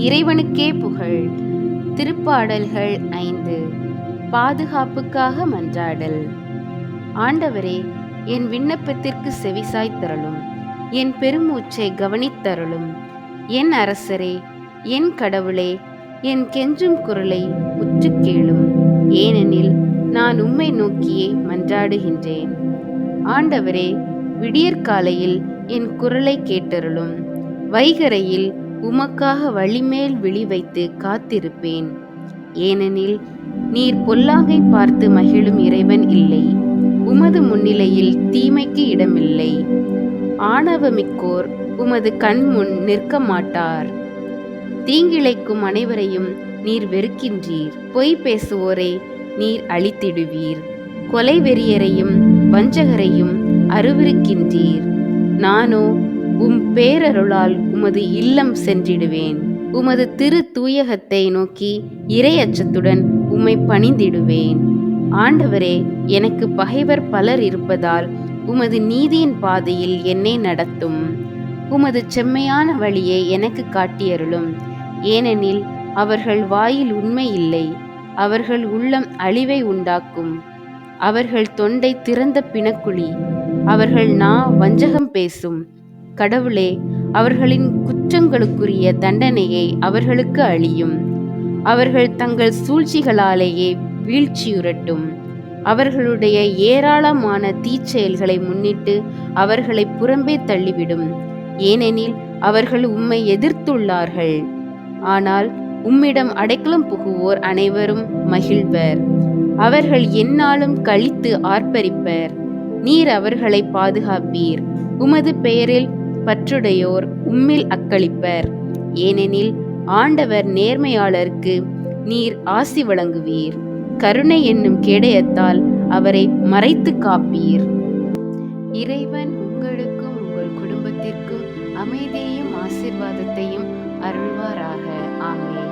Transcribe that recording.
இறைவனுக்கே புகழ். திருப்பாடல்கள் 5. பாதுகாப்புக்காக மன்றாடல். ஆண்டவரே, என் விண்ணப்பத்திற்கு செவிசாய்த்தருளும். என் பெருமூச்சை கவனித்தருளும். என் அரசரே, என் கடவுளே, என் கெஞ்சும் குரலை உற்றுக் கேளும். ஏனெனில் நான் உம்மை நோக்கியே மன்றாடுகின்றேன். ஆண்டவரே, விடியற்காலையில் என் குரலை கேட்டருளும். வைகறையில் உமக்காக வழிமேல் விழி வைத்து காத்திருப்பேன். ஏனெனில் நீர் பொல்லாங்கை பார்த்து மகிழும் இறைவன் இல்லை. உமது முன்னிலையில் தீமைக்கு இடமில்லை. ஆணவமிக்கோர் உமது கண்முன் நிற்க மாட்டார். தீங்கிழைக்கும் அனைவரையும் நீர் வெறுக்கின்றீர். பொய் பேசுவோரை நீர் அழித்திடுவீர். கொலை வெறியரையும் வஞ்சகரையும் அருவருக்கின்றீர். நானோ உம் பேரருளால் உமது இல்லம் சென்றிடுவேன். உமது திரு தூயகத்தை நோக்கி இறை அச்சத்துடன் உம்மை பணிந்திடுவேன். ஆண்டவரே, எனக்கு பகைவர் பலர் இருப்பதால் உமது நீதியின் பாதையில் என்னை நடத்தும். உமது செம்மையான வழியை எனக்கு காட்டியருளும். ஏனெனில் அவர்கள் வாயில் உண்மை இல்லை. அவர்கள் உள்ளம் அழிவை உண்டாக்கும். அவர்கள் தொண்டை திறந்த பிணக்குழி. அவர்கள் நா வஞ்சகம் பேசும். கடவுளே, அவர்களின் குற்றங்களுக்குரிய தண்டனையை அவர்களுக்கு அளியும். அவர்கள் தங்கள் சூழ்ச்சிகளாலேயே வீழ்ச்சியுறட்டும். அவர்களுடைய ஏராளமான தீச்செயல்களை முன்னிட்டு அவர்களை புறம்பே தள்ளிவிடும். ஏனெனில் அவர்கள் உம்மை எதிர்த்துள்ளார்கள். ஆனால் உம்மிடம் அடைக்கலம் புகுவோர் அனைவரும் மகிழ்வர். அவர்கள் எந்நாளும் களித்து ஆர்ப்பரிப்பர். நீர் அவர்களை பாதுகாப்பீர். உமது பெயரில் பற்றுடையோர் உம்மில் அக்களிப்பர். ஏனெனில் ஆண்டவர் நேர்மையாளருக்கு நீர் ஆசி வழங்குவீர். கருணை என்னும் கேடயத்தால் அவரை மறைத்து காப்பீர். இறைவன் உங்களுக்கும் உங்கள் குடும்பத்திற்கும் அமைதியையும் ஆசீர்வாதத்தையும் அருள்வாராக. ஆமென்.